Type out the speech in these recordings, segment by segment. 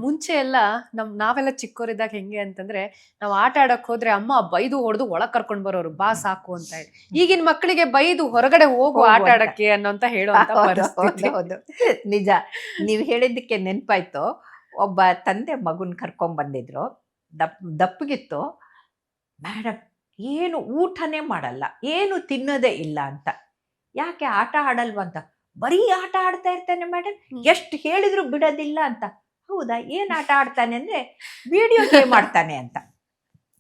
ಮುಂಚೆ ಎಲ್ಲ ನಾವೆಲ್ಲ ಚಿಕ್ಕವರಿದ್ದಾಗ ಹೆಂಗೆ ಅಂತಂದ್ರೆ ನಾವ್ ಆಟ ಆಡಕ್ ಹೋದ್ರೆ ಅಮ್ಮ ಬೈದು ಹೊಡೆದು ಒಳಗ್ ಕರ್ಕೊಂಡ್ ಬರೋರು, ಬಾ ಸಾಕು ಅಂತ ಹೇಳಿ. ಈಗಿನ ಮಕ್ಕಳಿಗೆ ಬೈದು ಹೊರಗಡೆ ಹೋಗು ಆಟ ಹೋಗು ಅಂತ. ಆಡಕ್ಕೆ ಅನ್ನೋಂತ ಹೇಳುವಂತ ಹೌದು, ಪರಿಸ್ಥಿತಿ. ಹೌದು, ನಿಜ. ನೀವ್ ಹೇಳಿದ್ದಕ್ಕೆ ನೆನ್ಪಾಯ್ತು. ಒಬ್ಬ ತಂದೆ ಮಗುನ್ ಕರ್ಕೊಂಡ್ ಬಂದಿದ್ರು. ದಪ್ಪಗಿತ್ತು. ಮೇಡಮ್, ಏನು ಊಟನೇ ಮಾಡಲ್ಲ, ಏನು ತಿನ್ನೋದೇ ಇಲ್ಲ ಅಂತ. ಯಾಕೆ ಆಟ ಆಡಲ್ವಾ ಅಂತ. ಬರೀ ಆಟ ಆಡ್ತಾ ಇರ್ತಾನೆ ಮೇಡಮ್, ಎಷ್ಟು ಹೇಳಿದ್ರು ಬಿಡೋದಿಲ್ಲ ಅಂತ. ಹೌದಾ, ಏನ್ ಆಟ ಆಡ್ತಾನೆ ಅಂದ್ರೆ ವಿಡಿಯೋ ಗೇಮ್ ಆಡ್ತಾನೆ ಅಂತ.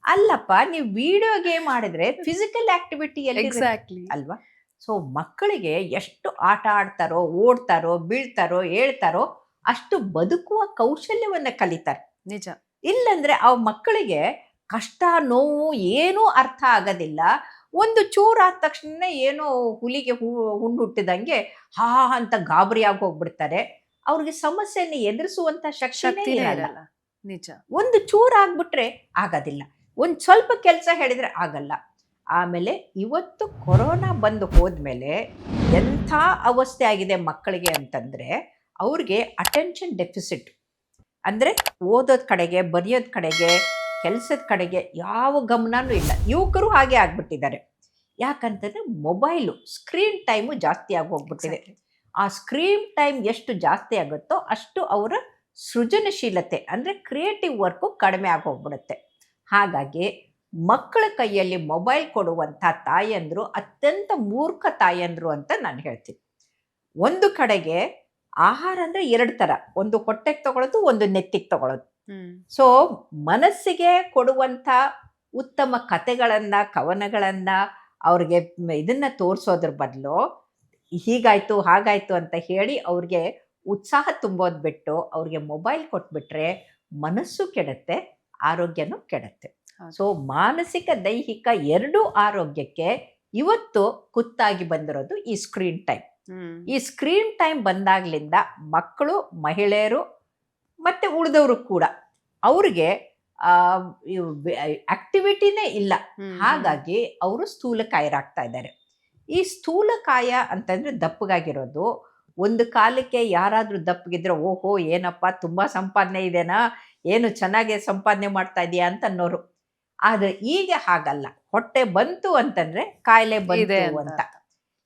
ಅಲ್ಲಪ್ಪ, ನೀವು ವಿಡಿಯೋ ಗೇಮ್ ಆಡಿದ್ರೆ ಫಿಸಿಕಲ್ ಆಕ್ಟಿವಿಟಿ ಎಲ್ಲಿ ಎಕ್ಸಾಕ್ಟ್ಲಿ ಅಲ್ವಾ? ಸೊ ಮಕ್ಕಳಿಗೆ ಎಷ್ಟು ಆಟ ಆಡ್ತಾರೋ, ಓಡ್ತಾರೋ, ಬೀಳ್ತಾರೋ, ಹೇಳ್ತಾರೋ ಅಷ್ಟು ಬದುಕುವ ಕೌಶಲ್ಯವನ್ನ ಕಲಿತಾರೆ. ನಿಜ. ಇಲ್ಲಂದ್ರೆ ಆ ಮಕ್ಕಳಿಗೆ ಕಷ್ಟ, ನೋವು ಏನೂ ಅರ್ಥ ಆಗೋದಿಲ್ಲ. ಒಂದು ಚೂರು ಆದ ತಕ್ಷಣ ಏನೋ ಹುಲಿಗೆ ಹುಣ್ಣು ಹುಟ್ಟಿದಂಗೆ ಹಾ ಅಂತ ಗಾಬರಿ ಆಗಿ ಹೋಗ್ಬಿಡ್ತಾರೆ. ಅವ್ರಿಗೆ ಸಮಸ್ಯೆಯನ್ನು ಎದುರಿಸುವಂತ ಶಕ್ತಿನೇ ಶಕ್ತಿನೇ ಇರಲ್ಲ. ಇರಲ್ಲ. ನಿಜ. ಒಂದು ಚೂರು ಆಗ್ಬಿಟ್ರೆ ಆಗೋದಿಲ್ಲ, ಒಂದು ಸ್ವಲ್ಪ ಕೆಲಸ ಹೇಳಿದ್ರೆ ಆಗಲ್ಲ. ಆಮೇಲೆ ಇವತ್ತು ಕೊರೋನಾ ಬಂದು ಹೋದ್ಮೇಲೆ ಎಂಥ ಅವಸ್ಥೆ ಆಗಿದೆ ಮಕ್ಕಳಿಗೆ ಅಂತಂದ್ರೆ, ಅವ್ರಿಗೆ ಅಟೆನ್ಷನ್ ಡೆಫಿಸಿಟ್ ಅಂದರೆ ಓದೋದ್ ಕಡೆಗೆ, ಬರೆಯೋದ್ ಕಡೆಗೆ, ಕೆಲಸದ ಕಡೆಗೆ ಯಾವ ಗಮನನೂ ಇಲ್ಲ. ಯುವಕರು ಹಾಗೆ ಆಗ್ಬಿಟ್ಟಿದ್ದಾರೆ. ಯಾಕಂತಂದ್ರೆ ಮೊಬೈಲು ಸ್ಕ್ರೀನ್ ಟೈಮು ಜಾಸ್ತಿ ಆಗಿ ಹೋಗ್ಬಿಟ್ಟಿದೆ. ಆ ಸ್ಕ್ರೀನ್ ಟೈಮ್ ಎಷ್ಟು ಜಾಸ್ತಿ ಆಗುತ್ತೋ ಅಷ್ಟು ಅವರ ಸೃಜನಶೀಲತೆ ಅಂದರೆ ಕ್ರಿಯೇಟಿವ್ ವರ್ಕು ಕಡಿಮೆ ಆಗಿ ಹೋಗ್ಬಿಡುತ್ತೆ. ಹಾಗಾಗಿ ಮಕ್ಕಳ ಕೈಯಲ್ಲಿ ಮೊಬೈಲ್ ಕೊಡುವಂಥ ತಾಯಂದರು ಅತ್ಯಂತ ಮೂರ್ಖ ತಾಯಂದರು ಅಂತ ನಾನು ಹೇಳ್ತೀನಿ. ಒಂದು ಕಡೆಗೆ ಆಹಾರ ಅಂದರೆ ಎರಡು ಥರ, ಒಂದು ಹೊಟ್ಟೆಗೆ ತಗೊಳ್ಳೋದು, ಒಂದು ನೆತ್ತಿಗೆ ತಗೊಳ್ಳೋದು. ಸೊ ಮನಸ್ಸಿಗೆ ಕೊಡುವಂಥ ಉತ್ತಮ ಕಥೆಗಳನ್ನ, ಕವನಗಳನ್ನ ಅವ್ರಿಗೆ ಇದನ್ನ ತೋರಿಸೋದ್ರ ಬದಲು ಹೀಗಾಯ್ತು ಹಾಗಾಯ್ತು ಅಂತ ಹೇಳಿ ಅವ್ರಿಗೆ ಉತ್ಸಾಹ ತುಂಬೋದು ಬಿಟ್ಟು ಅವ್ರಿಗೆ ಮೊಬೈಲ್ ಕೊಟ್ಬಿಟ್ರೆ ಮನಸ್ಸು ಕೆಡುತ್ತೆ, ಆರೋಗ್ಯನೂ ಕೆಡುತ್ತೆ. ಸೊ ಮಾನಸಿಕ, ದೈಹಿಕ ಎರಡೂ ಆರೋಗ್ಯಕ್ಕೆ ಇವತ್ತು ಕುತ್ತಾಗಿ ಬಂದಿರೋದು ಈ ಸ್ಕ್ರೀನ್ ಟೈಮ್. ಈ ಸ್ಕ್ರೀನ್ ಟೈಮ್ ಬಂದಾಗ್ಲಿಂದ ಮಕ್ಕಳು, ಮಹಿಳೆಯರು ಮತ್ತೆ ಉಳಿದವರು ಕೂಡ ಅವ್ರಿಗೆ ಆಕ್ಟಿವಿಟಿನೇ ಇಲ್ಲ. ಹಾಗಾಗಿ ಅವರು ಸ್ಥೂಲಕಾಯರಾಗ್ತಾ ಇದ್ದಾರೆ. ಈ ಸ್ಥೂಲಕಾಯ ಅಂತಂದ್ರೆ ದಪ್ಪಗಾಗಿರೋದು. ಒಂದು ಕಾಲಕ್ಕೆ ಯಾರಾದ್ರೂ ದಪ್ಪಗಿದ್ರೆ ಓಹೋ ಏನಪ್ಪ ತುಂಬಾ ಸಂಪಾದನೆ ಇದೆನಾ, ಏನು ಚೆನ್ನಾಗಿ ಸಂಪಾದನೆ ಮಾಡ್ತಾ ಇದೀಯಾ ಅಂತ ಅನ್ನೋರು. ಆದ್ರೆ ಈಗ ಹಾಗಲ್ಲ. ಹೊಟ್ಟೆ ಬಂತು ಅಂತಂದ್ರೆ ಕಾಯಿಲೆ ಬಂತು ಅಂತ.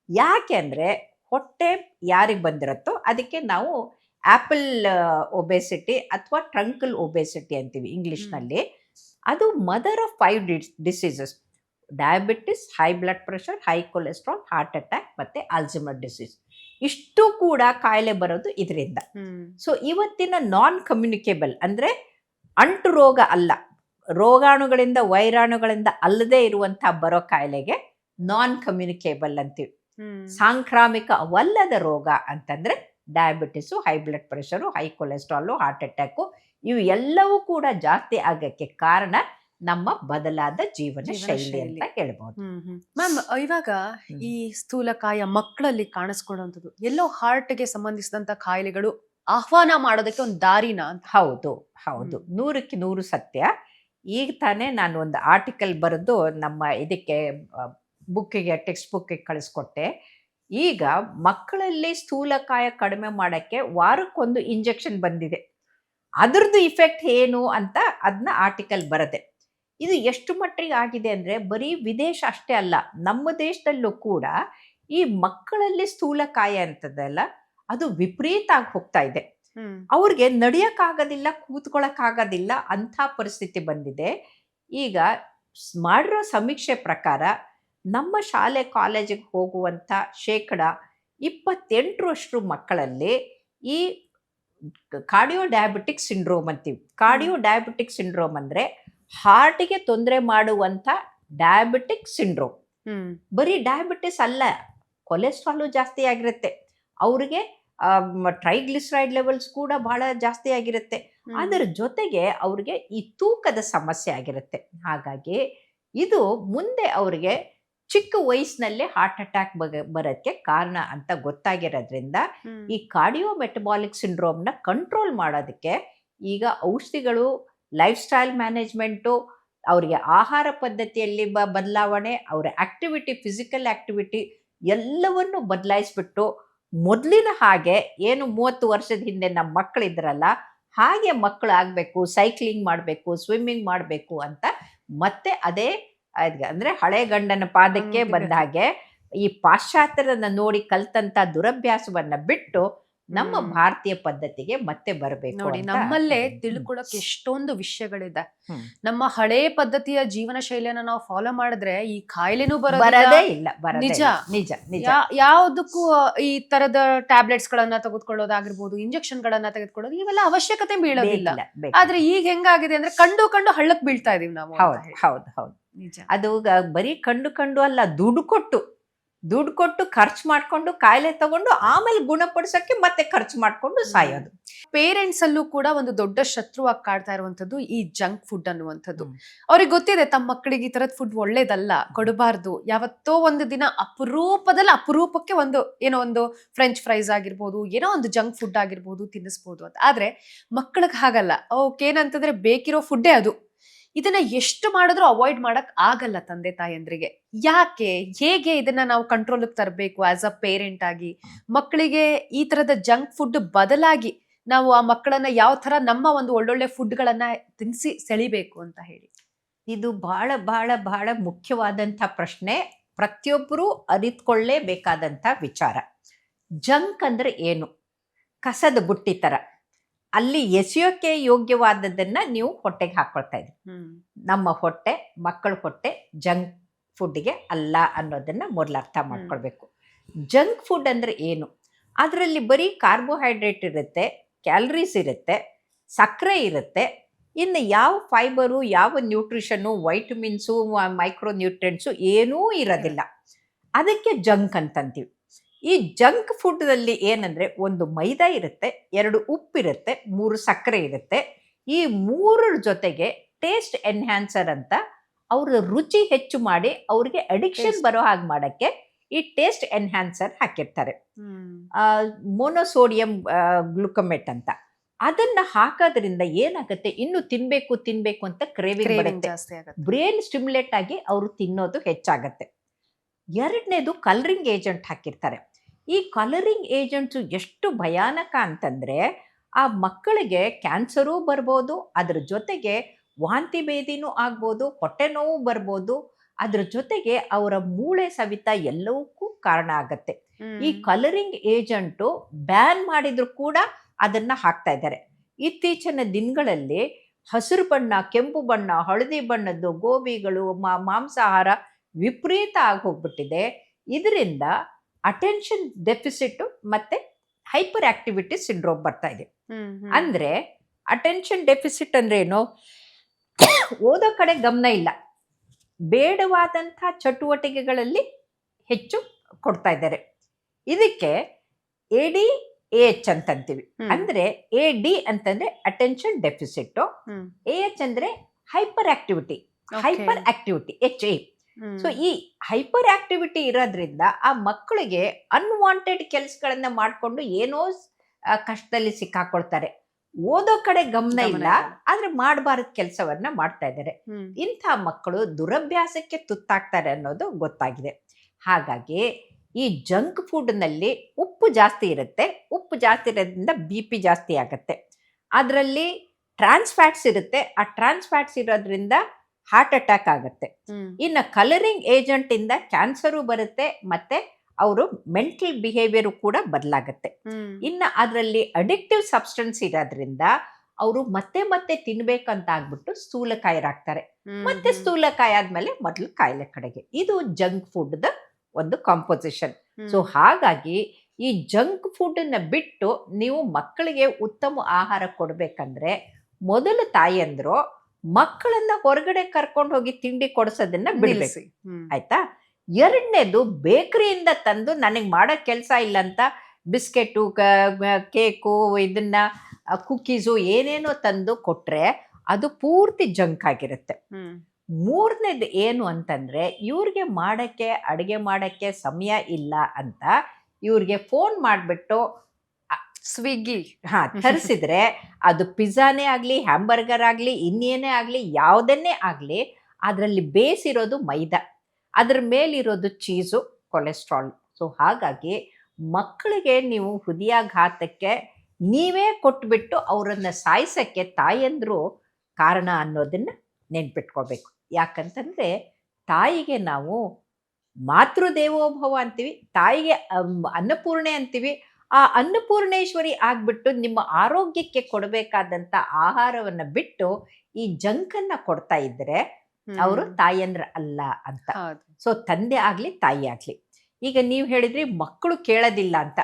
ಯಾಕೆ ಅಂದ್ರೆ ಹೊಟ್ಟೆ ಯಾರಿಗೆ ಬಂದಿರುತ್ತೋ ಅದಕ್ಕೆ ನಾವು ಆಪಲ್ ಒಬೆಸಿಟಿ ಅಥವಾ ಟ್ರಂಕಲ್ ಒಬೆಸಿಟಿ ಅಂತೀವಿ ಇಂಗ್ಲಿಷ್ನಲ್ಲಿ. ಅದು mother of 5 diseases: diabetes, high blood pressure, high cholesterol, heart attack ಮತ್ತೆ ಆಲ್ಝೈಮರ್ ಡಿಸೀಸ್. ಇಷ್ಟು ಕೂಡ ಕಾಯಿಲೆ ಬರೋದು ಇದರಿಂದ. ಸೊ ಇವತ್ತಿನ ನಾನ್ ಕಮ್ಯುನಿಕೇಬಲ್ ಅಂದ್ರೆ ಅಂಟು ರೋಗ ಅಲ್ಲ, ರೋಗಾಣುಗಳಿಂದ, ವೈರಾಣುಗಳಿಂದ ಅಲ್ಲದೆ ಇರುವಂತಹ ಬರೋ ಕಾಯಿಲೆಗೆ ನಾನ್ ಕಮ್ಯುನಿಕೇಬಲ್ ಅಂತೀವಿ. ಸಾಂಕ್ರಾಮಿಕ ಅವಲ್ಲದ ರೋಗ ಅಂತಂದ್ರೆ diabetes, high blood pressure, high cholesterol, heart attack. ಇವು ಎಲ್ಲವೂ ಕೂಡ ಜಾಸ್ತಿ ಆಗಕ್ಕೆ ಕಾರಣ ನಮ್ಮ ಬದಲಾದ ಜೀವನ ಶೈಲಿ ಅಂತ ಹೇಳ್ಬೋದು. ಮ್ಯಾಮ್, ಇವಾಗ ಈ ಸ್ಥೂಲಕಾಯ ಮಕ್ಕಳಲ್ಲಿ ಕಾಣಿಸ್ಕೊಳ್ಳುವಂಥದ್ದು ಎಲ್ಲೋ ಹಾರ್ಟ್ಗೆ ಸಂಬಂಧಿಸಿದಂತ ಕಾಯಿಲೆಗಳು ಆಹ್ವಾನ ಮಾಡೋದಕ್ಕೆ ಒಂದು ದಾರಿನ ಅಂತ. ಹೌದು, ಹೌದು, 100ಕ್ಕೆ 100 ಸತ್ಯ. ಈಗ ತಾನೇ ನಾನು ಒಂದು ಆರ್ಟಿಕಲ್ ಬರೆದು ನಮ್ಮ ಇದಕ್ಕೆ ಬುಕ್ಕಿಗೆ, ಟೆಕ್ಸ್ಟ್ ಬುಕ್ಕಿಗೆ ಕಳಿಸ್ಕೊಟ್ಟೆ. ಈಗ ಮಕ್ಕಳಲ್ಲಿ ಸ್ಥೂಲಕಾಯ ಕಡಿಮೆ ಮಾಡೋಕ್ಕೆ ವಾರಕ್ಕೊಂದು ಇಂಜೆಕ್ಷನ್ ಬಂದಿದೆ. ಅದ್ರದ್ದು ಇಫೆಕ್ಟ್ ಏನು ಅಂತ ಅದನ್ನ ಆರ್ಟಿಕಲ್ ಬರದೆ. ಇದು ಎಷ್ಟು ಮಟ್ಟಿಗೆ ಆಗಿದೆ ಅಂದರೆ ಬರೀ ವಿದೇಶ ಅಷ್ಟೇ ಅಲ್ಲ, ನಮ್ಮ ದೇಶದಲ್ಲೂ ಕೂಡ ಈ ಮಕ್ಕಳಲ್ಲಿ ಸ್ಥೂಲಕಾಯ ಅಂತದಲ್ಲ ಅದು ವಿಪರೀತ ಆಗಿ ಹೋಗ್ತಾ ಇದೆ. ಅವ್ರಿಗೆ ನಡೆಯಕ್ಕಾಗೋದಿಲ್ಲ, ಕೂತ್ಕೊಳ್ಳೋಕ್ಕಾಗೋದಿಲ್ಲ ಅಂಥ ಪರಿಸ್ಥಿತಿ ಬಂದಿದೆ. ಈಗ ಮಾಡಿರೋ ಸಮೀಕ್ಷೆ ಪ್ರಕಾರ ನಮ್ಮ ಶಾಲೆ ಕಾಲೇಜಿಗೆ ಹೋಗುವಂಥ 28% ಮಕ್ಕಳಲ್ಲಿ ಈ ಕಾರ್ಡಿಯೋ ಡಯಾಬಿಟಿಕ್ ಸಿಂಡ್ರೋಮ್ ಅಂತೀವಿ. ಕಾರ್ಡಿಯೋ ಡಯಾಬಿಟಿಕ್ ಸಿಂಡ್ರೋಮ್ ಅಂದರೆ ಹಾರ್ಟಿಗೆ ತೊಂದರೆ ಮಾಡುವಂಥ ಡಯಾಬಿಟಿಕ್ ಸಿಂಡ್ರೋಮ್. ಬರೀ ಡಯಾಬಿಟಿಸ್ ಅಲ್ಲ, ಕೊಲೆಸ್ಟ್ರಾಲು ಜಾಸ್ತಿ ಆಗಿರುತ್ತೆ, ಅವ್ರಿಗೆ ಟ್ರೈಗ್ಲಿಸರೈಡ್ ಲೆವೆಲ್ಸ್ ಕೂಡ ಬಹಳ ಜಾಸ್ತಿ ಆಗಿರುತ್ತೆ. ಅದರ ಜೊತೆಗೆ ಅವ್ರಿಗೆ ಈ ತೂಕದ ಸಮಸ್ಯೆ ಆಗಿರುತ್ತೆ. ಹಾಗಾಗಿ ಇದು ಮುಂದೆ ಅವ್ರಿಗೆ ಚಿಕ್ಕ ವಯಸ್ಸಿನಲ್ಲೇ ಹಾರ್ಟ್ ಅಟ್ಯಾಕ್ ಬರೋಕ್ಕೆ ಕಾರಣ ಅಂತ ಗೊತ್ತಾಗಿರೋದ್ರಿಂದ ಈ ಕಾರ್ಡಿಯೋ ಮೆಟಬಾಲಿಕ್ ಸಿಂಡ್ರೋಮ್ನ ಕಂಟ್ರೋಲ್ ಮಾಡೋದಕ್ಕೆ ಈಗ ಔಷಧಿಗಳು, ಲೈಫ್ ಸ್ಟೈಲ್ ಮ್ಯಾನೇಜ್ಮೆಂಟು, ಅವರಿಗೆ ಆಹಾರ ಪದ್ಧತಿಯಲ್ಲಿ ಬದಲಾವಣೆ, ಅವರ ಆಕ್ಟಿವಿಟಿ, ಫಿಸಿಕಲ್ ಆಕ್ಟಿವಿಟಿ ಎಲ್ಲವನ್ನು ಬದಲಾಯಿಸ್ಬಿಟ್ಟು ಮೊದಲಿನ ಹಾಗೆ ಏನು 30 ವರ್ಷದ ಹಿಂದೆ ನಮ್ಮ ಮಕ್ಕಳಿದ್ರಲ್ಲ ಹಾಗೆ ಮಕ್ಕಳು ಆಗಬೇಕು, ಸೈಕ್ಲಿಂಗ್ ಮಾಡಬೇಕು, ಸ್ವಿಮ್ಮಿಂಗ್ ಮಾಡಬೇಕು ಅಂತ ಮತ್ತೆ ಅದೇ ಅಂದರೆ ಹಳೆ ಗಂಡನ ಪಾದಕ್ಕೆ ಬಂದ ಹಾಗೆ ಈ ಪಾಶ್ಚಾತ್ಯರನ್ನ ನೋಡಿ ಕಲ್ತಂತ ದುರಭ್ಯಾಸವನ್ನ ಬಿಟ್ಟು ನಮ್ಮ ಭಾರತೀಯ ಪದ್ಧತಿಗೆ ಮತ್ತೆ ಬರಬೇಕು. ನೋಡಿ, ನಮ್ಮಲ್ಲೇ ತಿಳ್ಕೊಳಕ್ ಎಷ್ಟೊಂದು ವಿಷಯಗಳಿದೆ. ನಮ್ಮ ಹಳೆ ಪದ್ಧತಿಯ ಜೀವನ ಶೈಲಿಯನ್ನ ನಾವು ಫಾಲೋ ಮಾಡಿದ್ರೆ ಈ ಕಾಯಿಲೆನೂ ಬರದೇ ಇಲ್ಲ. ನಿಜ ನಿಜ ನಿಜ. ಯಾವ್ದಕ್ಕೂ ಈ ತರದ ಟ್ಯಾಬ್ಲೆಟ್ಸ್ ಗಳನ್ನ ತೆಗೆದುಕೊಳ್ಳೋದಾಗಿರ್ಬೋದು, ಇಂಜೆಕ್ಷನ್ ಗಳನ್ನ ತೆಗೆದುಕೊಳ್ಳೋದು, ಇವೆಲ್ಲ ಅವಶ್ಯಕತೆ ಬೀಳೋದಿಲ್ಲ. ಆದ್ರೆ ಈಗ ಹೆಂಗಾಗಿದೆ ಅಂದ್ರೆ ಕಂಡು ಹಳ್ಳಕ್ ಬೀಳ್ತಾ ಇದೀವಿ ನಾವು. ಹೌದು. ಅದು ಬರೀ ಕಂಡು ಅಲ್ಲ, ದುಡ್ಡು ಕೊಟ್ಟು ಖರ್ಚು ಮಾಡ್ಕೊಂಡು ಕಾಯಿಲೆ ತಗೊಂಡು ಆಮೇಲೆ ಗುಣಪಡಿಸಕ್ಕೆ ಮತ್ತೆ ಖರ್ಚು ಮಾಡ್ಕೊಂಡು ಸಾಯೋದು. ಪೇರೆಂಟ್ಸ್ ಅಲ್ಲೂ ಕೂಡ ಒಂದು ದೊಡ್ಡ ಶತ್ರುವಾಗಿ ಕಾಡ್ತಾ ಇರುವಂತದ್ದು ಈ ಜಂಕ್ ಫುಡ್ ಅನ್ನುವಂಥದ್ದು. ಅವ್ರಿಗೆ ಗೊತ್ತಿದೆ ತಮ್ಮ ಮಕ್ಕಳಿಗೆ ಈ ತರದ ಫುಡ್ ಒಳ್ಳೇದಲ್ಲ, ಕೊಡಬಾರ್ದು. ಯಾವತ್ತೋ ಒಂದು ದಿನ ಅಪರೂಪಕ್ಕೆ ಒಂದು ಫ್ರೆಂಚ್ ಫ್ರೈಸ್ ಆಗಿರ್ಬೋದು, ಏನೋ ಒಂದು ಜಂಕ್ ಫುಡ್ ಆಗಿರ್ಬೋದು ತಿನ್ನಿಸ್ಬೋದು ಅಂತ. ಆದ್ರೆ ಮಕ್ಕಳಿಗೆ ಹಾಗಲ್ಲ. ಏನಂತಂದ್ರೆ ಬೇಕಿರೋ ಫುಡ್ಡೇ ಅದು. ಇದನ್ನ ಎಷ್ಟು ಮಾಡಿದ್ರು ಅವಾಯ್ಡ್ ಮಾಡಕ್ ಆಗಲ್ಲ ತಂದೆ ತಾಯಂದ್ರಿಗೆ. ಯಾಕೆ, ಹೇಗೆ ಇದನ್ನ ನಾವು ಕಂಟ್ರೋಲ್ ತರಬೇಕು ಆಸ್ ಅ ಪೇರೆಂಟ್ ಆಗಿ? ಮಕ್ಕಳಿಗೆ ಈ ತರದ ಜಂಕ್ ಫುಡ್ ಬದಲಾಗಿ ನಾವು ಆ ಮಕ್ಕಳನ್ನ ಯಾವ ತರ ನಮ್ಮ ಒಂದು ಒಳ್ಳೊಳ್ಳೆ ಫುಡ್ ಗಳನ್ನ ತಿನ್ಸಿ ಸೆಳಿಬೇಕು ಅಂತ ಹೇಳಿ. ಇದು ಬಹಳ ಬಹಳ ಬಹಳ ಮುಖ್ಯವಾದಂಥ ಪ್ರಶ್ನೆ, ಪ್ರತಿಯೊಬ್ಬರು ಅರಿತುಕೊಳ್ಳೇಬೇಕಾದಂಥ ವಿಚಾರ. ಜಂಕ್ ಅಂದ್ರೆ ಏನು? ಕಸದ ಬುಟ್ಟಿ ತರ, ಅಲ್ಲಿ ಎಸೆಯೋಕೆ ಯೋಗ್ಯವಾದದನ್ನ ನೀವು ಹೊಟ್ಟೆಗೆ ಹಾಕೊಳ್ತಾ ಇದ್ರಿ. ನಮ್ಮ ಹೊಟ್ಟೆ, ಮಕ್ಕಳ ಹೊಟ್ಟೆ ಜಂಕ್ ಫುಡ್ಗೆ ಅಲ್ಲ ಅನ್ನೋದನ್ನ ಮೊದಲು ಅರ್ಥ ಮಾಡ್ಕೊಳ್ಬೇಕು. ಜಂಕ್ ಫುಡ್ ಅಂದ್ರೆ ಏನು? ಅದರಲ್ಲಿ ಬರೀ ಕಾರ್ಬೋಹೈಡ್ರೇಟ್ ಇರುತ್ತೆ, ಕ್ಯಾಲರೀಸ್ ಇರುತ್ತೆ, ಸಕ್ಕರೆ ಇರುತ್ತೆ, ಇನ್ನು ಯಾವ ಫೈಬರು, ಯಾವ ನ್ಯೂಟ್ರಿಷನ್ನು, ವೈಟಮಿನ್ಸು, ಮೈಕ್ರೋ ನ್ಯೂಟ್ರಿಯೆಂಟ್ಸು ಏನೂ ಇರೋದಿಲ್ಲ. ಅದಕ್ಕೆ ಜಂಕ್ ಅಂತಂತೀವಿ. ಈ ಜಂಕ್ ಫುಡ್ದಲ್ಲಿ ಏನಂದ್ರೆ, ಒಂದು ಮೈದಾ ಇರುತ್ತೆ, 2 ಉಪ್ಪಿರುತ್ತೆ, 3 ಸಕ್ಕರೆ ಇರುತ್ತೆ. ಈ 3 ಜೊತೆಗೆ ಟೇಸ್ಟ್ ಎನ್ಹ್ಯಾನ್ಸರ್ ಅಂತ ಅವ್ರ ರುಚಿ ಹೆಚ್ಚು ಮಾಡಿ ಅವ್ರಿಗೆ ಅಡಿಕ್ಷನ್ ಬರೋ ಹಾಗೆ ಮಾಡಕ್ಕೆ ಈ ಟೇಸ್ಟ್ ಎನ್ಹ್ಯಾನ್ಸರ್ ಹಾಕಿರ್ತಾರೆ. ಮೊನೋಸೋಡಿಯಂ ಗ್ಲುಕಮೇಟ್ ಅಂತ. ಅದನ್ನ ಹಾಕೋದ್ರಿಂದ ಏನಾಗುತ್ತೆ, ಇನ್ನು ತಿನ್ಬೇಕು ಅಂತ ಕ್ರೇವಿಂಗ್ ಬರುತ್ತೆ, ಬ್ರೇನ್ ಸ್ಟಿಮ್ಯುಲೇಟ್ ಆಗಿ ಅವರು ತಿನ್ನೋದು ಹೆಚ್ಚಾಗತ್ತೆ. ಎರಡನೇದು ಕಲರಿಂಗ್ ಏಜೆಂಟ್ ಹಾಕಿರ್ತಾರೆ. ಈ ಕಲರಿಂಗ್ ಏಜೆಂಟ್ಸು ಎಷ್ಟು ಭಯಾನಕ ಅಂತಂದ್ರೆ, ಆ ಮಕ್ಕಳಿಗೆ ಕ್ಯಾನ್ಸರೂ ಬರ್ಬೋದು, ಅದ್ರ ಜೊತೆಗೆ ವಾಂತಿ ಭೇದಿನೂ ಆಗ್ಬೋದು, ಹೊಟ್ಟೆ ನೋವು ಬರ್ಬೋದು, ಅದ್ರ ಜೊತೆಗೆ ಅವರ ಮೂಳೆ ಸವಿತ ಎಲ್ಲವಕ್ಕೂ ಕಾರಣ ಆಗತ್ತೆ. ಈ ಕಲರಿಂಗ್ ಏಜೆಂಟು ಬ್ಯಾನ್ ಮಾಡಿದ್ರು ಕೂಡ ಅದನ್ನ ಹಾಕ್ತಾ ಇದ್ದಾರೆ. ಇತ್ತೀಚಿನ ದಿನಗಳಲ್ಲಿ ಹಸಿರು ಬಣ್ಣ, ಕೆಂಪು ಬಣ್ಣ, ಹಳದಿ ಬಣ್ಣದ್ದು ಗೋಬಿಗಳು, ಮಾಂಸಾಹಾರ ವಿಪರೀತ ಆಗೋಗ್ಬಿಟ್ಟಿದೆ. ಇದರಿಂದ ಅಟೆನ್ಷನ್ ಡೆಫಿಸಿಟ್ ಮತ್ತೆ ಹೈಪರ್ ಆಕ್ಟಿವಿಟಿ ಸಿಂಡ್ರೋಮ್ ಬರ್ತಾ ಇದೆ. ಅಂದ್ರೆ ಅಟೆನ್ಷನ್ ಡೆಫಿಸಿಟ್ ಅಂದ್ರೆ ಏನು? ಓದೋ ಕಡೆ ಗಮನ ಇಲ್ಲ, ಬೇಡವಾದಂಥ ಚಟುವಟಿಕೆಗಳಲ್ಲಿ ಹೆಚ್ಚು ಕೊಡ್ತಾ ಇದ್ದಾರೆ. ಇದಕ್ಕೆ ADHD ಅಂತಂತೀವಿ. ಅಂದ್ರೆ AD ಅಂತಂದ್ರೆ ಅಟೆನ್ಷನ್ ಡೆಫಿಸಿಟ್, AH ಅಂದ್ರೆ ಹೈಪರ್ ಆಕ್ಟಿವಿಟಿ, HA. ಸೊ ಈ ಹೈಪರ್ ಆಕ್ಟಿವಿಟಿ ಇರೋದ್ರಿಂದ ಆ ಮಕ್ಕಳಿಗೆ ಅನ್ವಾಂಟೆಡ್ ಕೆಲಸಗಳನ್ನ ಮಾಡ್ಕೊಂಡು ಏನೋ ಕಷ್ಟದಲ್ಲಿ ಸಿಕ್ಕಾಕೊಳ್ತಾರೆ. ಓದೋ ಕಡೆ ಗಮನ ಇಲ್ಲ, ಆದ್ರೆ ಮಾಡಬಾರದ ಕೆಲಸವನ್ನ ಮಾಡ್ತಾ ಇದ್ದಾರೆ. ಇಂಥ ಮಕ್ಕಳು ದುರಭ್ಯಾಸಕ್ಕೆ ತುತ್ತಾಗ್ತಾರೆ ಅನ್ನೋದು ಗೊತ್ತಾಗಿದೆ. ಹಾಗಾಗಿ ಈ ಜಂಕ್ ಫುಡ್ನಲ್ಲಿ ಉಪ್ಪು ಜಾಸ್ತಿ ಇರುತ್ತೆ. ಉಪ್ಪು ಜಾಸ್ತಿ ಇರೋದ್ರಿಂದ BP ಜಾಸ್ತಿ ಆಗುತ್ತೆ. ಅದರಲ್ಲಿ ಟ್ರಾನ್ಸ್ ಫ್ಯಾಟ್ಸ್ ಇರುತ್ತೆ. ಆ ಟ್ರಾನ್ಸ್ ಫ್ಯಾಟ್ಸ್ ಇರೋದ್ರಿಂದ ಹಾರ್ಟ್ ಅಟ್ಯಾಕ್ ಆಗುತ್ತೆ. ಇನ್ನು ಕಲರಿಂಗ್ ಏಜೆಂಟ್ ಇಂದ ಕ್ಯಾನ್ಸರು ಬರುತ್ತೆ, ಮತ್ತೆ ಅವರು ಮೆಂಟಲ್ ಬಿಹೇವಿಯರ್ ಕೂಡ ಬದಲಾಗುತ್ತೆ. ಇನ್ನು ಅದರಲ್ಲಿ ಅಡಿಕ್ಟಿವ್ ಸಬ್ಸ್ಟೆನ್ಸ್ ಇರೋದ್ರಿಂದ ಅವರು ಮತ್ತೆ ತಿನ್ಬೇಕಂತ ಆಗ್ಬಿಟ್ಟು ಸ್ಥೂಲಕಾಯರಾಗ್ತಾರೆ. ಮತ್ತೆ ಸ್ಥೂಲಕಾಯ ಆದ್ಮೇಲೆ ಮೊದಲು ಕಾಯಿಲೆ ಕಡೆಗೆ. ಇದು ಜಂಕ್ ಫುಡ್ ದ ಒಂದು ಕಾಂಪೋಸಿಷನ್. ಸೊ ಹಾಗಾಗಿ ಈ ಜಂಕ್ ಫುಡ್ ನ ಬಿಟ್ಟು ನೀವು ಮಕ್ಕಳಿಗೆ ಉತ್ತಮ ಆಹಾರ ಕೊಡ್ಬೇಕಂದ್ರೆ, ಮೊದಲು ತಾಯಿಯಂದ್ರು ಮಕ್ಕಳನ್ನ ಹೊರಗಡೆ ಕರ್ಕೊಂಡು ಹೋಗಿ ತಿಂಡಿ ಕೊಡಿಸೋದನ್ನ ಬಿಡಬೇಕು, ಆಯ್ತಾ? ಎರಡನೇದು, ಬೇಕರಿಯಿಂದ ತಂದು ನನಗೆ ಮಾಡೋ ಕೆಲಸ ಇಲ್ಲ ಅಂತ ಬಿಸ್ಕೆಟು, ಕೇಕು, ಇದನ್ನ ಕುಕ್ಕೀಸು ಏನೇನೋ ತಂದು ಕೊಟ್ರೆ ಅದು ಪೂರ್ತಿ ಜಂಕ್ ಆಗಿರುತ್ತೆ. ಮೂರನೇದು ಏನು ಅಂತಂದ್ರೆ, ಇವ್ರಿಗೆ ಅಡುಗೆ ಮಾಡಕ್ಕೆ ಸಮಯ ಇಲ್ಲ ಅಂತ ಇವ್ರಿಗೆ ಫೋನ್ ಮಾಡಿಬಿಟ್ಟು ಸ್ವಿಗ್ಗಿ ತರಿಸಿದ್ರೆ, ಅದು ಪಿಜ್ಜಾನೇ ಆಗಲಿ, ಹ್ಯಾಂಬರ್ಗರ್ ಆಗಲಿ, ಇನ್ನೇನೇ ಆಗಲಿ, ಯಾವುದನ್ನೇ ಆಗಲಿ, ಅದರಲ್ಲಿ ಬೇಸಿರೋದು ಮೈದಾ, ಅದ್ರ ಮೇಲಿರೋದು ಚೀಸು, ಕೊಲೆಸ್ಟ್ರಾಲ್. ಸೊ ಹಾಗಾಗಿ ಮಕ್ಕಳಿಗೆ ನೀವು ಹೃದಯಾಘಾತಕ್ಕೆ ನೀವೇ ಕೊಟ್ಬಿಟ್ಟು ಅವರನ್ನ ಸಾಯಿಸಕ್ಕೆ ತಾಯಂದ್ರು ಕಾರಣ ಅನ್ನೋದನ್ನ ನೆನ್ಪಿಟ್ಕೋಬೇಕು. ಯಾಕಂತಂದ್ರೆ ತಾಯಿಗೆ ನಾವು ಮಾತೃದೇವೋಭವ ಅಂತೀವಿ, ತಾಯಿಗೆ ಅನ್ನಪೂರ್ಣೆ ಅಂತೀವಿ. ಆ ಅನ್ನಪೂರ್ಣೇಶ್ವರಿ ಆಗ್ಬಿಟ್ಟು ನಿಮ್ಮ ಆರೋಗ್ಯಕ್ಕೆ ಕೊಡಬೇಕಾದಂತ ಆಹಾರವನ್ನ ಬಿಟ್ಟು ಈ ಜಂಕನ್ನ ಕೊಡ್ತಾ ಇದ್ರೆ ಅವರು ತಾಯಂದ್ರ ಅಲ್ಲ ಅಂತ. ಸೊ ತಂದೆ ಆಗ್ಲಿ ತಾಯಿ ಆಗ್ಲಿ. ಈಗ ನೀವು ಹೇಳಿದ್ರಿ ಮಕ್ಕಳು ಕೇಳೋದಿಲ್ಲ ಅಂತ.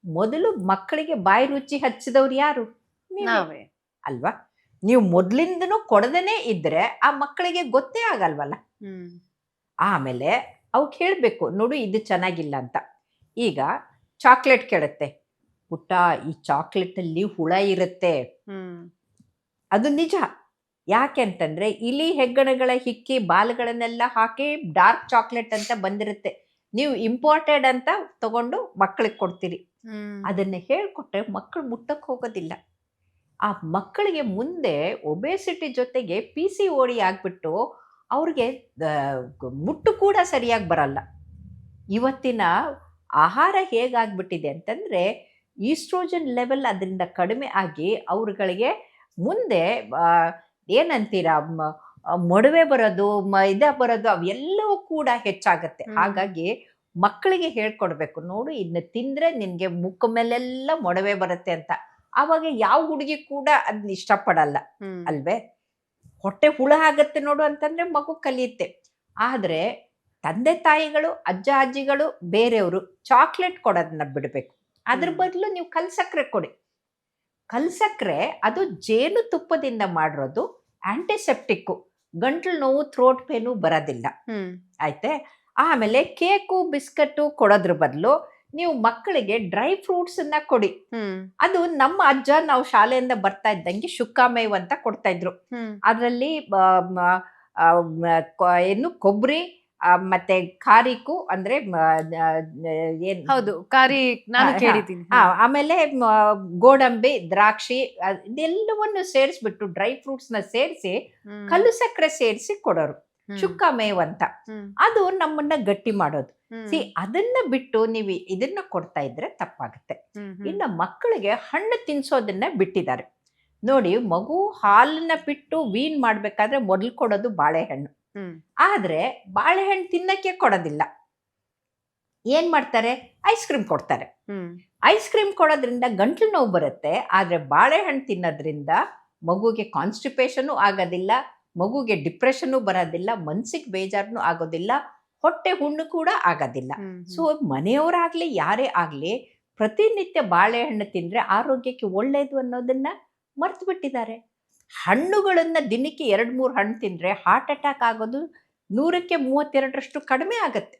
ಮೊದಲು ಮಕ್ಕಳಿಗೆ ಬಾಯಿ ರುಚಿ ಹಚ್ಚಿದವ್ರು ಯಾರು? ನಾವೇ ಅಲ್ವಾ? ನೀವು ಮೊದ್ಲಿಂದನೂ ಕೊಡದೇನೆ ಇದ್ರೆ ಆ ಮಕ್ಕಳಿಗೆ ಗೊತ್ತೇ ಆಗಲ್ವಲ್ಲ. ಆಮೇಲೆ ಅವಕ್ಕೆ ಹೇಳ್ಬೇಕು, ನೋಡು ಇದು ಚೆನ್ನಾಗಿಲ್ಲ ಅಂತ. ಈಗ ಚಾಕ್ಲೇಟ್ ಕೇಳುತ್ತೆ, ಪುಟ್ಟ ಈ ಚಾಕ್ಲೇಟ್ ಅಲ್ಲಿ ಹುಳ ಇರುತ್ತೆ, ಅದು ನಿಜ. ಯಾಕೆ ಅಂತಂದ್ರೆ ಇಲಿ ಹೆಗ್ಗಣಗಳ ಹಿಕ್ಕಿ ಬಾಲ್ಗಳನ್ನೆಲ್ಲ ಹಾಕಿ ಡಾರ್ಕ್ ಚಾಕ್ಲೇಟ್ ಅಂತ ಬಂದಿರುತ್ತೆ. ನೀವು ಇಂಪೋರ್ಟೆಡ್ ಅಂತ ತಗೊಂಡು ಮಕ್ಕಳಿಗೆ ಕೊಡ್ತೀರಿ. ಅದನ್ನ ಹೇಳ್ಕೊಟ್ರೆ ಮಕ್ಕಳು ಮುಟ್ಟಕ್ಕೆ ಹೋಗೋದಿಲ್ಲ. ಆ ಮಕ್ಕಳಿಗೆ ಮುಂದೆ ಒಬೇಸಿಟಿ ಜೊತೆಗೆ PCOD ಆಗ್ಬಿಟ್ಟು ಅವ್ರಿಗೆ ಮುಟ್ಟು ಕೂಡ ಸರಿಯಾಗಿ ಬರಲ್ಲ. ಇವತ್ತಿನ ಆಹಾರ ಹೇಗಾಗ್ಬಿಟ್ಟಿದೆ ಅಂತಂದ್ರೆ ಈಸ್ಟ್ರೋಜನ್ ಲೆವೆಲ್ ಅದರಿಂದ ಕಡಿಮೆ ಆಗಿ ಅವ್ರುಗಳಿಗೆ ಮುಂದೆ ಏನಂತೀರಾ ಮೊಡವೆ ಬರೋದು ಬರೋದು ಅವೆಲ್ಲವೂ ಕೂಡ ಹೆಚ್ಚಾಗತ್ತೆ. ಹಾಗಾಗಿ ಮಕ್ಕಳಿಗೆ ಹೇಳ್ಕೊಡ್ಬೇಕು, ನೋಡು ಇದನ್ನ ತಿಂದ್ರೆ ನಿನ್ಗೆ ಮುಖ ಮೇಲೆಲ್ಲ ಮೊಡವೆ ಬರುತ್ತೆ ಅಂತ. ಆವಾಗ ಯಾವ ಹುಡುಗಿ ಕೂಡ ಅದನ್ನ ಇಷ್ಟಪಡಲ್ಲ ಅಲ್ವೇ? ಹೊಟ್ಟೆ ಹುಳ ಆಗತ್ತೆ ನೋಡು ಅಂತಂದ್ರೆ ಮಗು ಕಲಿಯುತ್ತೆ. ಆದ್ರೆ ತಂದೆ ತಾಯಿಗಳು ಅಜ್ಜ ಅಜ್ಜಿಗಳು ಬೇರೆಯವರು ಚಾಕ್ಲೇಟ್ ಕೊಡೋದನ್ನ ಬಿಡಬೇಕು. ಅದ್ರ ಬದಲು ನೀವು ಕಲ್ಸಕ್ರೆ ಕೊಡಿ. ಕಲ್ಸಕ್ರೆ ಅದು ಜೇನು ತುಪ್ಪದಿಂದ ಮಾಡಿರೋದು, ಆಂಟಿಸೆಪ್ಟಿಕ್ಕು, ಗಂಟ್ಲು ನೋವು ಥ್ರೋಟ್ ಪೇನು ಬರೋದಿಲ್ಲ. ಆಯ್ತೆ? ಆಮೇಲೆ ಕೇಕು ಬಿಸ್ಕಟ್ಟು ಕೊಡೋದ್ರ ಬದಲು ನೀವು ಮಕ್ಕಳಿಗೆ ಡ್ರೈ ಫ್ರೂಟ್ಸ್ ಅನ್ನ ಕೊಡಿ. ಅದು ನಮ್ಮ ಅಜ್ಜ ನಾವು ಶಾಲೆಯಿಂದ ಬರ್ತಾ ಇದ್ದಂಗೆ ಶುಕ್ಕಾಮೇವ್ ಅಂತ ಕೊಡ್ತಾ ಇದ್ರು. ಅದರಲ್ಲಿ ಏನು ಕೊಬ್ಬರಿ ಮತ್ತೆ ಖಾರಿಕು ಅಂದ್ರೆ ಏನ್ ಹೌದು ಕಾರಿ ನಾನು ಕೇಳಿದ್ದೀನಿ. ಆಮೇಲೆ ಗೋಡಂಬಿ, ದ್ರಾಕ್ಷಿ ಇದೆಲ್ಲವನ್ನು ಸೇರಿಸ್ಬಿಟ್ಟು ಡ್ರೈ ಫ್ರೂಟ್ಸ್ ನ ಸೇರಿಸಿ ಕಲ್ಲು ಸಕ್ಕರೆ ಸೇರಿಸಿ ಕೊಡೋರು, ಶುಕ್ಕಾಮೇವ್ ಅಂತ. ಅದು ನಮ್ಮನ್ನ ಗಟ್ಟಿ ಮಾಡೋದು. ಅದನ್ನ ಬಿಟ್ಟು ನೀವು ಇದನ್ನ ಕೊಡ್ತಾ ಇದ್ರೆ ತಪ್ಪಾಗುತ್ತೆ. ಇನ್ನು ಮಕ್ಕಳಿಗೆ ಹಣ್ಣು ತಿನ್ಸೋದನ್ನ ಬಿಟ್ಟಿದ್ದಾರೆ ನೋಡಿ. ಮಗು ಹಾಲನ್ನ ಬಿಟ್ಟು ವೀನ್ ಮಾಡ್ಬೇಕಾದ್ರೆ ಮೊದಲು ಕೊಡೋದು ಬಾಳೆಹಣ್ಣು. ಆದ್ರೆ ಬಾಳೆಹಣ್ಣು ತಿನ್ನಕ್ಕೆ ಕೊಡೋದಿಲ್ಲ. ಏನ್ ಮಾಡ್ತಾರೆ? ಐಸ್ ಕ್ರೀಮ್ ಕೊಡ್ತಾರೆ. ಐಸ್ ಕ್ರೀಮ್ ಕೊಡೋದ್ರಿಂದ ಗಂಟ್ಲು ನೋವು ಬರುತ್ತೆ. ಆದ್ರೆ ಬಾಳೆಹಣ್ಣು ತಿನ್ನೋದ್ರಿಂದ ಮಗುಗೆ ಕಾನ್ಸ್ಟಿಪೇಷನ್ ಆಗೋದಿಲ್ಲ, ಮಗುಗೆ ಡಿಪ್ರೆಷನ್ ಬರೋದಿಲ್ಲ, ಮನ್ಸಿಗೆ ಬೇಜಾರನು ಆಗೋದಿಲ್ಲ, ಹೊಟ್ಟೆ ಹುಣ್ಣು ಕೂಡ ಆಗೋದಿಲ್ಲ. ಸೊ ಮನೆಯವರಾಗ್ಲಿ ಯಾರೇ ಆಗ್ಲಿ ಪ್ರತಿನಿತ್ಯ ಬಾಳೆಹಣ್ಣು ತಿಂದ್ರೆ ಆರೋಗ್ಯಕ್ಕೆ ಒಳ್ಳೇದು ಅನ್ನೋದನ್ನ ಮರ್ತು ಬಿಟ್ಟಿದ್ದಾರೆ. ಹಣ್ಣುಗಳನ್ನ ದಿನಕ್ಕೆ 2-3 ಹಣ್ಣು ತಿಂದ್ರೆ ಹಾರ್ಟ್ ಅಟ್ಯಾಕ್ ಆಗೋದು 100ಕ್ಕೆ 32ರಷ್ಟು ಕಡಿಮೆ ಆಗತ್ತೆ.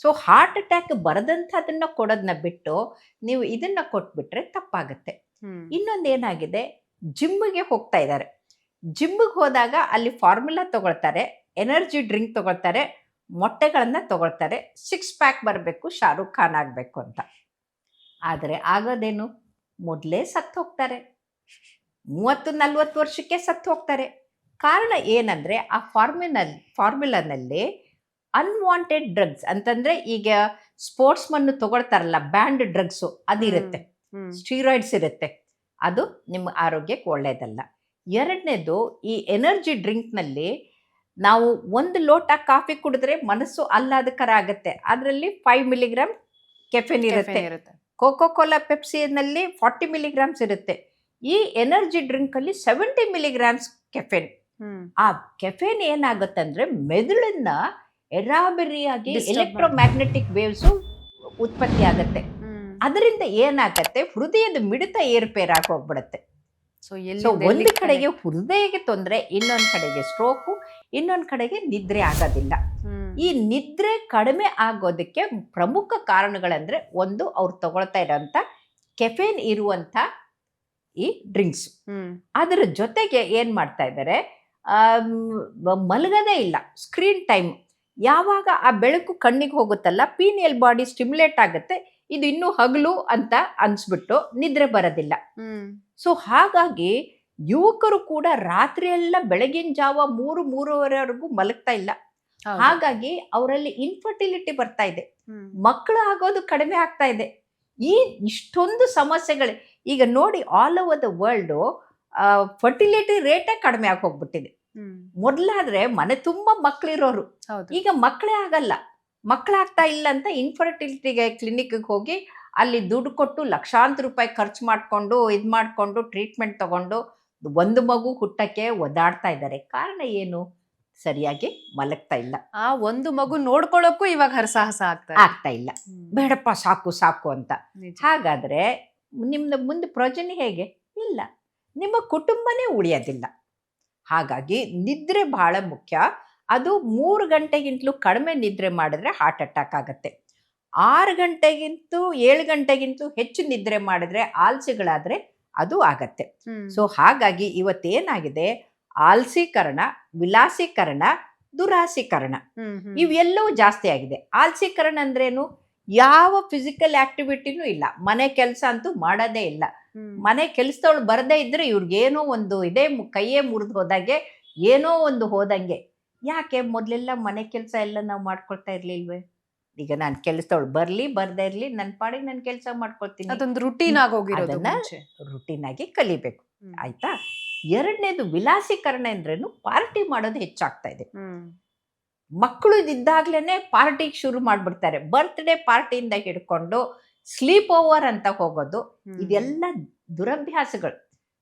ಸೊ ಹಾರ್ಟ್ ಅಟ್ಯಾಕ್ ಬರದಂಥದನ್ನ ಕೊಡೋದನ್ನ ಬಿಟ್ಟು ನೀವು ಇದನ್ನ ಕೊಟ್ಬಿಟ್ರೆ ತಪ್ಪಾಗತ್ತೆ. ಇನ್ನೊಂದೇನಾಗಿದೆ, ಜಿಮ್ಗೆ ಹೋಗ್ತಾ ಇದ್ದಾರೆ. ಜಿಮ್ಗೆ ಹೋದಾಗ ಅಲ್ಲಿ ಫಾರ್ಮುಲಾ ತಗೊಳ್ತಾರೆ, ಎನರ್ಜಿ ಡ್ರಿಂಕ್ ತಗೊಳ್ತಾರೆ, ಮೊಟ್ಟೆಗಳನ್ನ ತಗೊಳ್ತಾರೆ, 6 ಪ್ಯಾಕ್ ಬರಬೇಕು, ಶಾರುಖ್ ಖಾನ್ ಆಗಬೇಕು ಅಂತ. ಆದರೆ ಆಗೋದೇನು? ಮೊದಲೇ ಸತ್ತು ಹೋಗ್ತಾರೆ, 30-40 ವರ್ಷಕ್ಕೆ ಸತ್ತು ಹೋಗ್ತಾರೆ. ಕಾರಣ ಏನಂದ್ರೆ ಆ ಫಾರ್ಮುಲಾನಲ್ಲಿ ಅನ್ವಾಂಟೆಡ್ ಡ್ರಗ್ಸ್ ಅಂತಂದ್ರೆ ಈಗ ಸ್ಪೋರ್ಟ್ಸ್ ಮನ್ನು ತಗೊಳ್ತಾರಲ್ಲ ಬ್ಯಾಂಡ್ ಡ್ರಗ್ಸು ಅದಿರುತ್ತೆ, ಸ್ಟೀರಾಯ್ಡ್ಸ್ ಇರುತ್ತೆ. ಅದು ನಿಮ್ಮ ಆರೋಗ್ಯಕ್ಕೆ ಒಳ್ಳೇದಲ್ಲ. ಎರಡನೇದು, ಈ ಎನರ್ಜಿ ಡ್ರಿಂಕ್ನಲ್ಲಿ ನಾವು 1 ಲೋಟ ಕಾಫಿ ಕುಡಿದ್ರೆ ಮನಸ್ಸು ಆಹ್ಲಾದಕರ ಆಗುತ್ತೆ. ಅದರಲ್ಲಿ 5 ಮಿಲಿಗ್ರಾಮ್ ಕೆಫೆನ್ ಇರುತ್ತೆ. ಕೋಕೋ ಕೋಲಾ ಪೆಪ್ಸಿನಲ್ಲಿ 40 ಮಿಲಿಗ್ರಾಮ್ಸ್ ಇರುತ್ತೆ. ಈ ಎನರ್ಜಿ ಡ್ರಿಂಕ್ ಅಲ್ಲಿ 70 ಮಿಲಿಗ್ರಾಮ್ಸ್ ಕೆಫೆನ್. ಆ ಕೆಫೆನ್ ಏನಾಗುತ್ತಂದ್ರೆ ಮೆದುಳನ್ನ ಎರಾಬೆರಿಯಾಗಿ ಎಲೆಕ್ಟ್ರೋಮ್ಯಾಗ್ನೆಟಿಕ್ ವೇವ್ಸ್ ಉತ್ಪತ್ತಿ ಆಗತ್ತೆ. ಅದರಿಂದ ಏನಾಗತ್ತೆ, ಹೃದಯದ ಮಿಡಿತ ಏರ್ಪೇರಾಗಿ ಹೋಗ್ಬಿಡುತ್ತೆ. ಸೊ ಒಂದು ಕಡೆಗೆ ಹೃದಯಕ್ಕೆ ತೊಂದರೆ, ಇನ್ನೊಂದು ಕಡೆಗೆ ಸ್ಟ್ರೋಕು, ಇನ್ನೊಂದು ಕಡೆಗೆ ನಿದ್ರೆ ಆಗೋದಿಲ್ಲ. ಈ ನಿದ್ರೆ ಕಡಿಮೆ ಆಗೋದಕ್ಕೆ ಪ್ರಮುಖ ಕಾರಣಗಳಂದ್ರೆ, ಒಂದು ಅವ್ರು ತಗೊಳ್ತಾ ಇರೋಂಥ ಕೆಫೆನ್ ಇರುವಂತ ಈ ಡ್ರಿಂಕ್ಸ್. ಅದರ ಜೊತೆಗೆ ಏನ್ ಮಾಡ್ತಾ ಇದ್ದಾರೆ, ಮಲಗದೇ ಇಲ್ಲ, ಸ್ಕ್ರೀನ್ ಟೈಮ್. ಯಾವಾಗ ಆ ಬೆಳಕು ಕಣ್ಣಿಗೆ ಹೋಗುತ್ತಲ್ಲ, ಪೀನಿಯಲ್ ಬಾಡಿ ಸ್ಟಿಮ್ಯುಲೇಟ್ ಆಗುತ್ತೆ, ಇದು ಇನ್ನೂ ಹಗಲು ಅಂತ ಅನ್ಸ್ಬಿಟ್ಟು ನಿದ್ರೆ ಬರೋದಿಲ್ಲ. ಸೊ ಹಾಗಾಗಿ ಯುವಕರು ಕೂಡ ರಾತ್ರಿ ಎಲ್ಲ ಬೆಳಗಿನ ಜಾವ 3-3:30ವರೆಗೂ ಮಲಗ್ತಾ ಇಲ್ಲ. ಹಾಗಾಗಿ ಅವರಲ್ಲಿ ಇನ್ಫರ್ಟಿಲಿಟಿ ಬರ್ತಾ ಇದೆ, ಮಕ್ಕಳು ಆಗೋದು ಕಡಿಮೆ ಆಗ್ತಾ ಇದೆ. ಈ ಇಷ್ಟೊಂದು ಸಮಸ್ಯೆಗಳು ಈಗ ನೋಡಿ all over the world fertility ರೇಟೇ ಕಡಿಮೆ ಆಗಿ ಹೋಗ್ಬಿಟ್ಟಿದೆ. ಮೊದಲಾದ್ರೆ ಮನೆ ತುಂಬ ಮಕ್ಕಳಿರೋರು, ಹೌದು. ಈಗ ಮಕ್ಕಳೇ ಆಗಲ್ಲ. ಮಕ್ಕಳಾಗ್ತಾ ಇಲ್ಲ ಅಂತ ಇನ್ಫರ್ಟಿಲಿಟಿಗೆ ಕ್ಲಿನಿಕ್ಗೆ ಹೋಗಿ ಅಲ್ಲಿ ದುಡ್ಡು ಕೊಟ್ಟು ಲಕ್ಷಾಂತರ ರೂಪಾಯಿ ಖರ್ಚು ಮಾಡಿಕೊಂಡು ಇದು ಮಾಡಿಕೊಂಡು ಟ್ರೀಟ್ಮೆಂಟ್ ತಗೊಂಡು ಒಂದು ಮಗು ಹುಟ್ಟಕ್ಕೆ ಒದ್ದಾಡ್ತಾ ಇದ್ದಾರೆ. ಕಾರಣ ಏನು? ಸರಿಯಾಗಿ ಮಲಗ್ತಾ ಇಲ್ಲ. ಆ ಒಂದು ಮಗು ನೋಡ್ಕೊಳ್ಳೋಕ್ಕೂ ಇವಾಗ ಹರಸಾಹಸ ಆಗ್ತಾ ಇಲ್ಲ. ಬೇಡಪ್ಪ ಸಾಕು ಸಾಕು ಅಂತ. ಹಾಗಾದ್ರೆ ನಿಮ್ದು ಮುಂದೆ ಪ್ರಯೋಜನ ಹೇಗೆ? ಇಲ್ಲ, ನಿಮ್ಮ ಕುಟುಂಬನೇ ಉಳಿಯೋದಿಲ್ಲ. ಹಾಗಾಗಿ ನಿದ್ರೆ ಬಹಳ ಮುಖ್ಯ. ಅದು 3 ಗಂಟೆಗಿಂತಲೂ ಕಡಿಮೆ ನಿದ್ರೆ ಮಾಡಿದ್ರೆ ಹಾರ್ಟ್ ಅಟ್ಯಾಕ್ ಆಗುತ್ತೆ. 6 ಗಂಟೆಗಿಂತೂ 7 ಗಂಟೆಗಿಂತಲೂ ಹೆಚ್ಚು ನಿದ್ರೆ ಮಾಡಿದ್ರೆ ಆಲ್ಸಿಗಳಾದ್ರೆ ಅದು ಆಗತ್ತೆ. ಸೊ ಹಾಗಾಗಿ ಇವತ್ತೇನಾಗಿದೆ, ಆಲ್ಸೀಕರಣ, ವಿಲಾಸೀಕರಣ, ದುರಾಸೀಕರಣ ಇವೆಲ್ಲವೂ ಜಾಸ್ತಿ ಆಗಿದೆ. ಆಲ್ಸೀಕರಣ ಅಂದ್ರೇನು? ಯಾವ ಫಿಸಿಕಲ್ ಆಕ್ಟಿವಿಟಿನೂ ಇಲ್ಲ, ಮನೆ ಕೆಲಸ ಅಂತೂ ಮಾಡೋದೇ ಇಲ್ಲ. ಮನೆ ಕೆಲಸದವಳು ಬರದೇ ಇದ್ರೆ ಇವ್ರಿಗೇನೋ ಒಂದು ಇದೇ ಕೈಯೇ ಮುರಿದು ಹೋದಾಗೆ, ಏನೋ ಒಂದು ಹೋದಂಗೆ. ಯಾಕೆ? ಮೊದಲೆಲ್ಲ ಮನೆ ಕೆಲಸ ಎಲ್ಲ ನಾವು ಮಾಡ್ಕೊಳ್ತಾ ಇರ್ಲಿಲ್ವೇ? ಈಗ ನಾನು ಕೆಲಸದವಳು ಬರಲಿ ಬರದೇ ಇರಲಿ, ನನ್ನ ಪಾಡಿಗೆ ನಾನು ಕೆಲಸ ಮಾಡ್ಕೊಳ್ತೀನಿ. ಅದೊಂದು ರುಟೀನ್ ಆಗೋಗಿರೋದು. ರುಟೀನ್ ಆಗಿ ಕಲಿಬೇಕು. ಆಯ್ತಾ? ಎರಡನೇದು ವಿಲಾಸೀಕರಣ ಅಂದ್ರೇನು? ಪಾರ್ಟಿ ಮಾಡೋದು ಹೆಚ್ಚಾಗ್ತಾ ಇದೆ. ಮಕ್ಕಳು ಇದ್ದಾಗ್ಲೇನೆ ಪಾರ್ಟಿಗೆ ಶುರು ಮಾಡ್ಬಿಡ್ತಾರೆ. ಬರ್ತ್ಡೇ ಪಾರ್ಟಿಯಿಂದ ಹಿಡ್ಕೊಂಡು ಸ್ಲೀಪ್ ಓವರ್ ಅಂತ ಹೋಗೋದು, ಇದೆಲ್ಲ ದುರಭ್ಯಾಸಗಳು.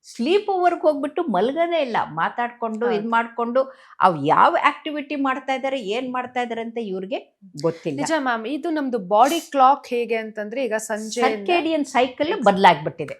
ಸ್ಲೀಪ್ ಓವರ್ಗೆ ಹೋಗ್ಬಿಟ್ಟು ಮಲಗೋದೇ ಇಲ್ಲ, ಮಾತಾಡ್ಕೊಂಡು ಇದು ಮಾಡ್ಕೊಂಡು ಅವ್ ಯಾವ ಆಕ್ಟಿವಿಟಿ ಮಾಡ್ತಾ ಇದಾರೆ, ಏನ್ ಮಾಡ್ತಾ ಇದಾರೆ ಅಂತ ಇವ್ರಿಗೆ ಗೊತ್ತಿಲ್ಲ. ನಿಜ ಮ್ಯಾಮ್. ಇದು ನಮ್ದು ಬಾಡಿ ಕ್ಲಾಕ್ ಹೇಗೆ ಅಂತಂದ್ರೆ ಈಗ ಸಂಜೆ ಸರ್ಕೇಡಿಯನ್ ಸೈಕಲ್ ಬದಲಾಗ್ಬಿಟ್ಟಿದೆ.